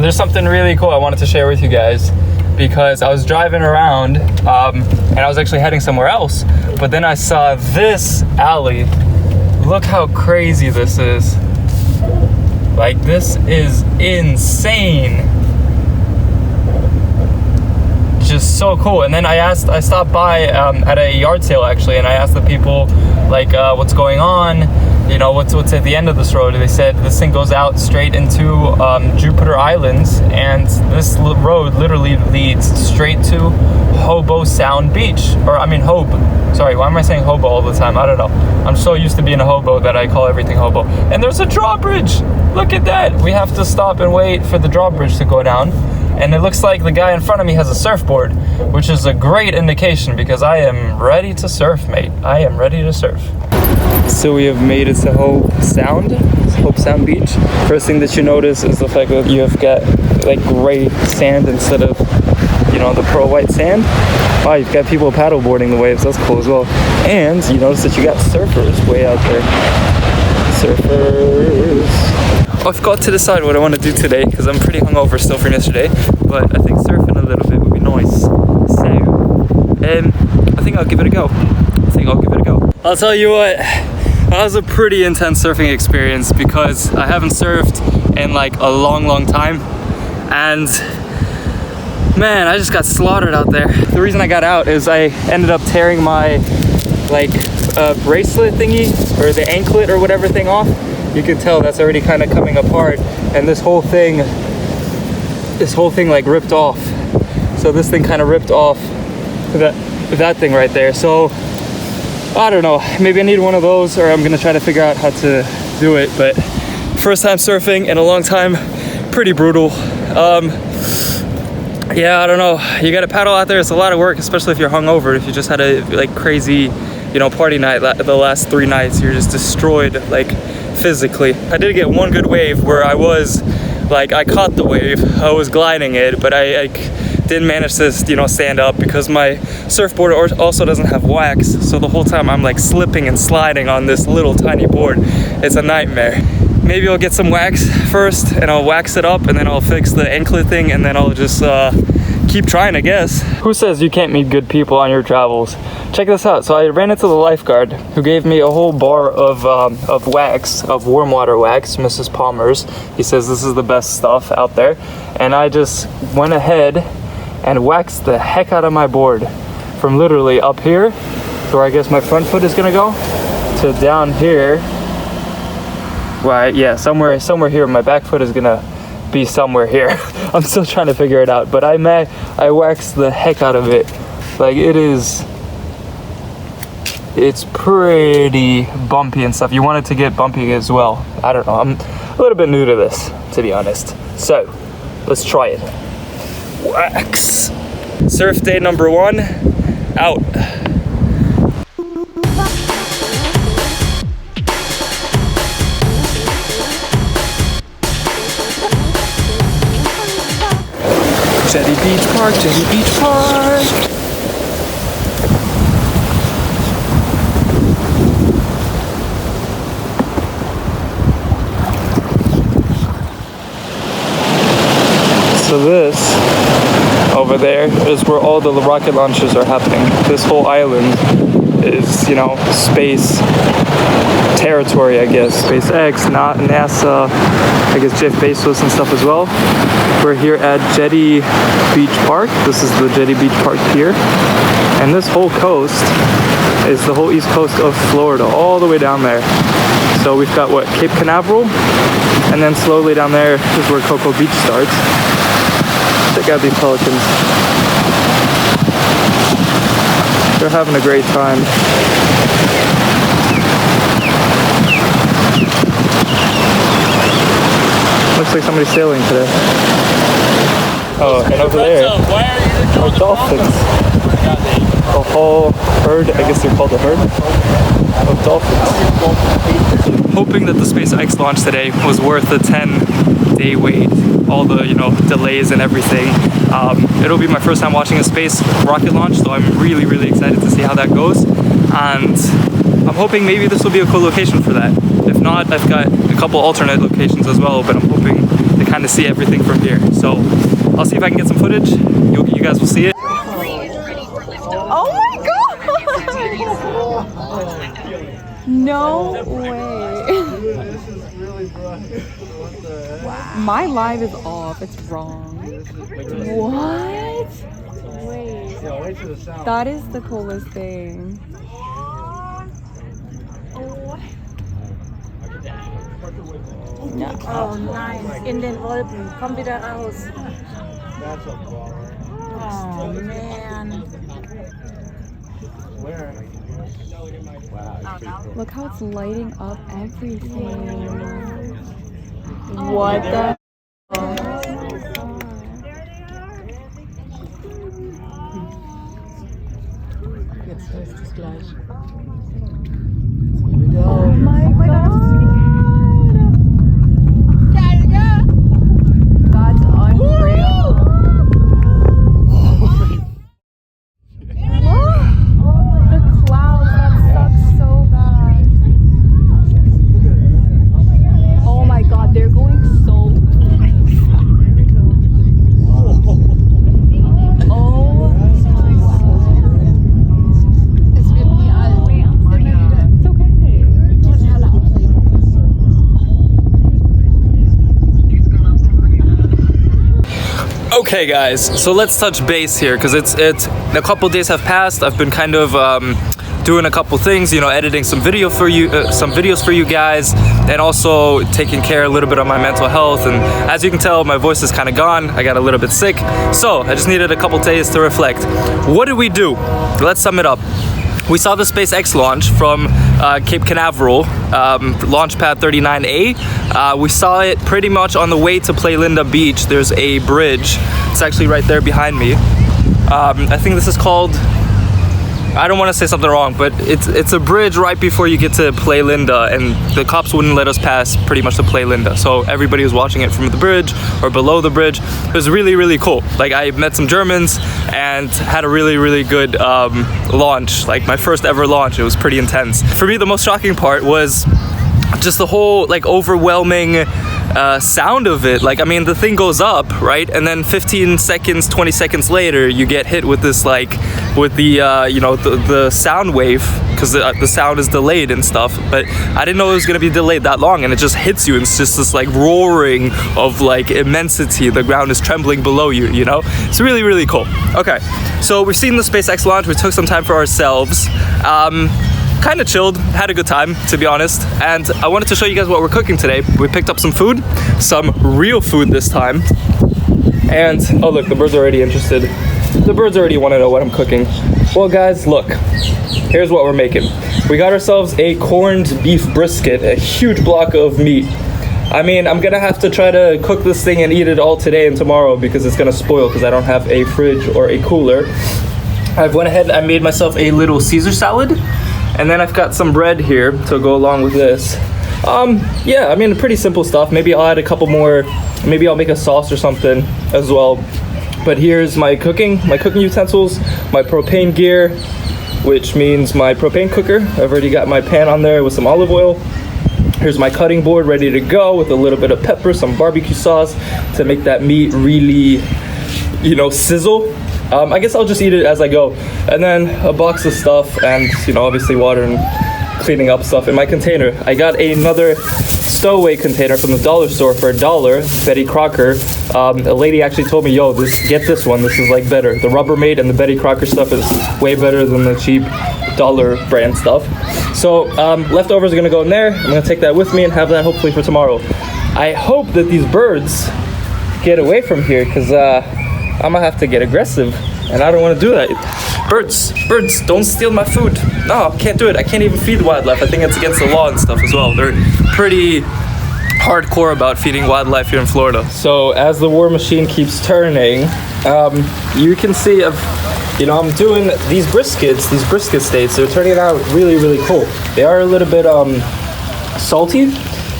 there's something really cool I wanted to share with you guys, because I was driving around and I was actually heading somewhere else, but then I saw this alley. Look how crazy this is. Like, this is insane. Just so cool. And then I stopped by at a yard sale actually, and I asked the people like what's going on, you know, what's at the end of this road. They said this thing goes out straight into Jupiter Islands, and this road literally leads straight to Hobe Sound Beach, or I mean Hobe. Sorry, why am I saying hobo all the time? I don't know. I'm so used to being a hobo that I call everything hobo. And there's a drawbridge. Look at that. We have to stop and wait for the drawbridge to go down. And it looks like the guy in front of me has a surfboard, which is a great indication because I am ready to surf, mate. I am ready to surf. So we have made it to Hobe Sound Beach. First thing that you notice is the fact that you have got like gray sand instead of, you know, the pearl white sand. Wow, you've got people paddleboarding the waves. That's cool as well. And you notice that you got surfers way out there. Surfers. I forgot to decide what I want to do today because I'm pretty hungover still from yesterday, but I think surfing a little bit would be nice. So, I think I'll give it a go. I'll tell you what, that was a pretty intense surfing experience because I haven't surfed in like a long time, and man, I just got slaughtered out there. The reason I got out is I ended up tearing my like bracelet thingy, or the anklet or whatever thing off. You can tell that's already kind of coming apart, and this whole thing like ripped off. So this thing kind of ripped off that thing right there. So I don't know, maybe I need one of those, or I'm gonna try to figure out how to do it. But first time surfing in a long time, pretty brutal. Yeah, I don't know, you gotta paddle out there. It's a lot of work, especially if you're hungover. If you just had a like crazy, you know, party night the last 3 nights, you're just destroyed like physically. I did get one good wave where I was like, I caught the wave, I was gliding it, but I didn't manage to, you know, stand up because my surfboard also doesn't have wax. So the whole time I'm like slipping and sliding on this little tiny board. It's a nightmare. Maybe I'll get some wax first and I'll wax it up, and then I'll fix the anklet thing, and then I'll just keep trying, I guess. Who says you can't meet good people on your travels? Check this out. So I ran into the lifeguard who gave me a whole bar of wax, of warm water wax, Mrs. Palmer's. He says this is the best stuff out there. And I just went ahead and waxed the heck out of my board from literally up here, where I guess my front foot is gonna go, to down here. Right, yeah, somewhere here. My back foot is gonna be somewhere here. I'm still trying to figure it out, but I waxed the heck out of it. Like, it's pretty bumpy and stuff. You want it to get bumpy as well. I don't know, I'm a little bit new to this, to be honest. So, let's try it. Wax. Surf day number 1, out. Jetty Beach Park, Jetty Beach Park. So this over there is where all the rocket launches are happening. This whole island is, you know, space territory, I guess. SpaceX, not NASA, I guess Jeff Bezos and stuff as well. We're here at Jetty Beach Park. This is the Jetty Beach Park Pier. And this whole coast is the whole east coast of Florida, all the way down there. So we've got, what, Cape Canaveral? And then slowly down there is where Cocoa Beach starts. Check out these pelicans. They're having a great time. Looks like somebody's sailing today. Oh, and over there are dolphins. A whole herd, I guess they're called a herd, of dolphins. Hoping that the SpaceX launch today was worth the 10-day wait, all the, you know, delays and everything. It'll be my first time watching a space rocket launch, so I'm really excited to see how that goes. And I'm hoping maybe this will be a cool location for that. If not, I've got a couple alternate locations as well, but I'm hoping to kind of see everything from here. So I'll see if I can get some footage. You guys will see it. Oh my god! No way. My live is off. It's wrong. What? Wait. That is the coolest thing. Ja. Oh nein, in den Wolken. Komm wieder raus. Oh man. Look how it's lighting up everything. What the? Jetzt ist es gleich. Oh my god. That's unreal. The clouds, that sucks so bad. Oh my god, they're going so Okay guys, so let's touch base here because it's a couple days have passed. I've been kind of doing a couple things, you know, editing some videos for you guys, and also taking care a little bit of my mental health. And as you can tell, my voice is kind of gone. I got a little bit sick, so I just needed a couple days to reflect. What did we do? Let's sum it up. We saw the SpaceX launch from Cape Canaveral, launch pad 39A. We saw it pretty much on the way to Linda Beach. There's a bridge. It's actually right there behind me. I think this is called, I don't want to say something wrong, but it's a bridge right before you get to Linda, and the cops wouldn't let us pass pretty much to Linda. So everybody was watching it from the bridge or below the bridge. It was really, really cool. Like, I met some Germans and had a really, really good launch. Like, my first ever launch. It was pretty intense. For me, the most shocking part was just the whole like overwhelming sound of it. Like, I mean, the thing goes up, right? And then 15 seconds, 20 seconds later, you get hit with this, like, with the, you know, the sound wave, because the sound is delayed and stuff. But I didn't know it was going to be delayed that long, and it just hits you, and it's just this, like, roaring of, like, immensity. The ground is trembling below you, you know? It's really, really cool. Okay, so we've seen the SpaceX launch. We took some time for ourselves. Kind of chilled, had a good time, to be honest. And I wanted to show you guys what we're cooking today. We picked up some food, some real food this time. And, oh look, the birds are already interested. The birds already want to know what I'm cooking. Well guys, look, here's what we're making. We got ourselves a corned beef brisket, a huge block of meat. I mean, I'm gonna have to try to cook this thing and eat it all today and tomorrow because it's gonna spoil because I don't have a fridge or a cooler. I've went ahead and I made myself a little Caesar salad. And then I've got some bread here to go along with this. Yeah, I mean, pretty simple stuff. Maybe I'll add a couple more, maybe I'll make a sauce or something as well. But here's my cooking utensils, my propane gear, which means my propane cooker. I've already got my pan on there with some olive oil. Here's my cutting board ready to go with a little bit of pepper, some barbecue sauce to make that meat really, you know, sizzle. I guess I'll just eat it as I go. And then a box of stuff and, you know, obviously water and cleaning up stuff in my container. I got another stowaway container from the dollar store for $1, Betty Crocker. A lady actually told me, yo, get this one. This is like better. The Rubbermaid and the Betty Crocker stuff is way better than the cheap dollar brand stuff. So leftovers are gonna go in there. I'm gonna take that with me and have that hopefully for tomorrow. I hope that these birds get away from here because I'm gonna have to get aggressive, and I don't want to do that. Birds, don't steal my food. No, I can't do it. I can't even feed wildlife. I think it's against the law and stuff as well. They're pretty hardcore about feeding wildlife here in Florida. So as the war machine keeps turning, you can see, you know, I'm doing these brisket steaks. They're turning out really, really cool. They are a little bit salty,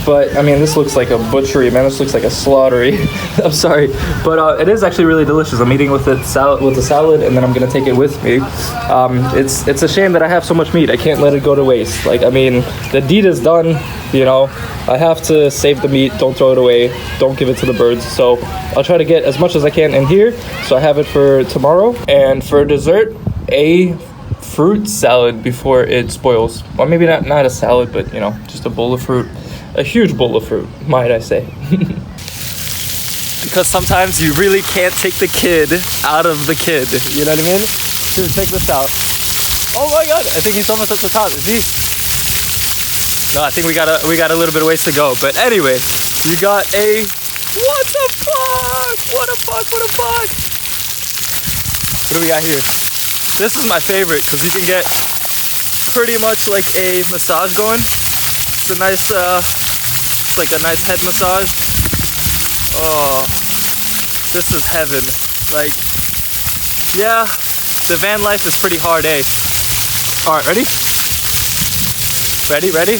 But I mean, this looks like a butchery, man. This looks like a slaughtery. I'm sorry, but it is actually really delicious. I'm eating with the salad, and then I'm gonna take it with me. It's a shame that I have so much meat. I can't let it go to waste. Like, I mean, the deed is done. You know, I have to save the meat. Don't throw it away. Don't give it to the birds. So I'll try to get as much as I can in here, so I have it for tomorrow. And for dessert, a fruit salad before it spoils. Or maybe not a salad, but you know, just a bowl of fruit. A huge bowl of fruit, might I say. Because sometimes you really can't take the kid out of the kid. You know what I mean? Here, take this out. Oh my god, I think he's almost at the top. Is he? No, I think we got a little bit of ways to go. But anyway, you got a what the fuck? What a fuck, what a fuck. What do we got here? This is my favorite because you can get pretty much like a massage going. It's a nice it's like a nice head massage. Oh, this is heaven. Like, yeah, the van life is pretty hard, eh? All right, ready? Ready?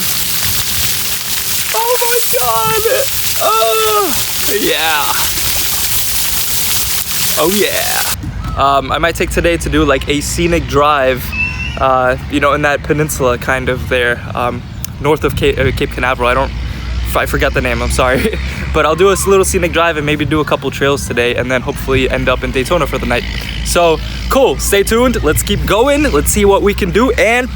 Oh my god! Oh, yeah. Oh yeah. I might take today to do like a scenic drive, you know, in that peninsula kind of there, north of Cape Canaveral. I forgot the name, I'm sorry. But I'll do a little scenic drive and maybe do a couple trails today and then hopefully end up in Daytona for the night. So, cool, stay tuned, let's keep going, let's see what we can do, and...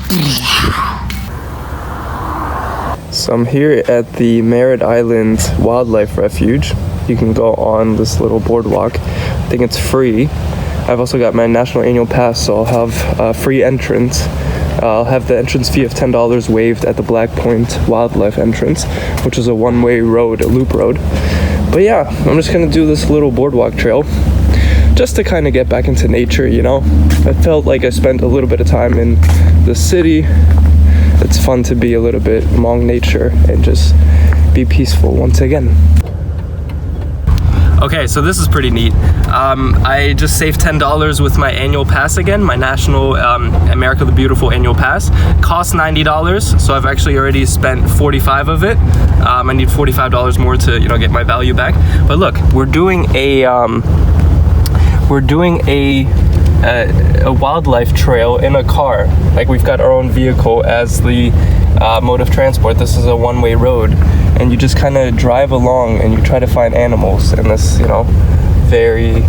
So I'm here at the Merritt Island Wildlife Refuge. You can go on this little boardwalk. I think it's free. I've also got my national annual pass, so I'll have free entrance. I'll have the entrance fee of $10 waived at the Black Point Wildlife entrance, which is a one-way road, a loop road. But yeah, I'm just gonna do this little boardwalk trail just to kind of get back into nature, you know? I felt like I spent a little bit of time in the city. It's fun to be a little bit among nature and just be peaceful once again. Okay, so this is pretty neat. I just saved $10 with my annual pass again, my national America the Beautiful annual pass. Cost $90, so I've actually already spent $45 of it. I need $45 more to, you know, get my value back. But look, we're doing a wildlife trail in a car. Like, we've got our own vehicle as the mode of transport. This is a one-way road, and you just kind of drive along and you try to find animals in this, you know, very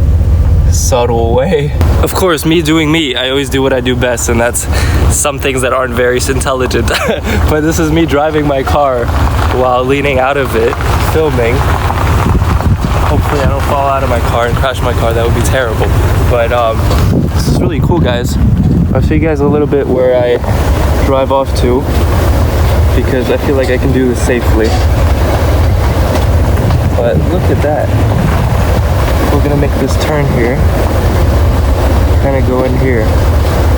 subtle way. Of course, me doing me, I always do what I do best, and that's some things that aren't very intelligent. But this is me driving my car while leaning out of it, filming. Hopefully I don't fall out of my car and crash my car. That would be terrible. But this is really cool, guys. I'll show you guys a little bit where I drive off to, because I feel like I can do this safely. But look at that. We're gonna make this turn here. Kind of go in here.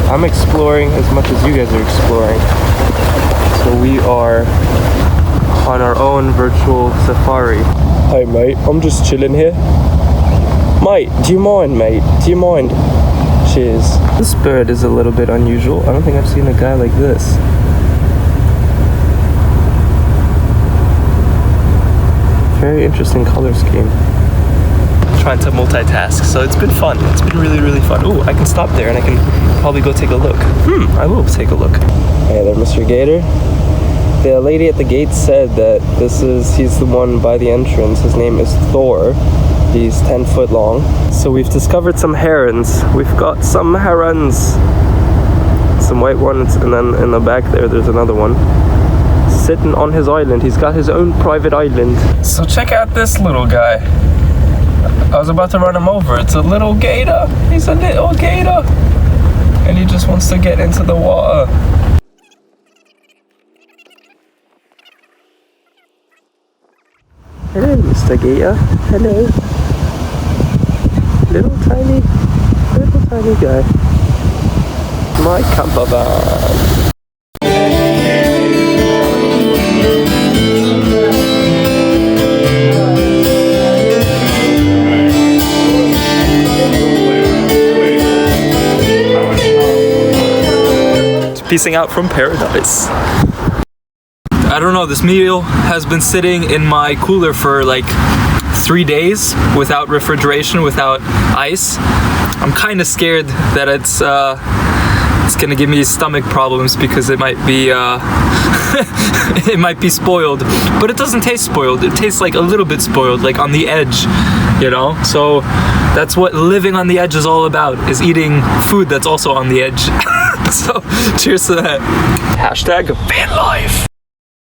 I'm exploring as much as you guys are exploring. So we are on our own virtual safari. Hi mate, I'm just chilling here. Mate, do you mind, mate? Do you mind? Cheers. This bird is a little bit unusual. I don't think I've seen a guy like this. Very interesting color scheme. Trying to multitask, so it's been fun. It's been really, really fun. Oh, I can stop there and I can probably go take a look. I will take a look. Hey there, Mr. Gator. The lady at the gate said that he's the one by the entrance. His name is Thor. He's 10 foot long. So we've discovered some herons. We've got some herons. Some white ones, and then in the back there's another one. Sitting on his island. He's got his own private island. So check out this little guy. I was about to run him over. It's a little gator. He's a little gator. And he just wants to get into the water. Hello, Mr. Gator. Hello. Little tiny guy. My campervan. Peacing out from paradise. I don't know, this meal has been sitting in my cooler for like 3 days without refrigeration, without ice. I'm kind of scared that it's gonna give me stomach problems because it might be it might be spoiled, but it doesn't taste spoiled. It tastes like a little bit spoiled, like on the edge, you know. So that's what living on the edge is all about, is eating food that's also on the edge. So cheers to that. Hashtag van life.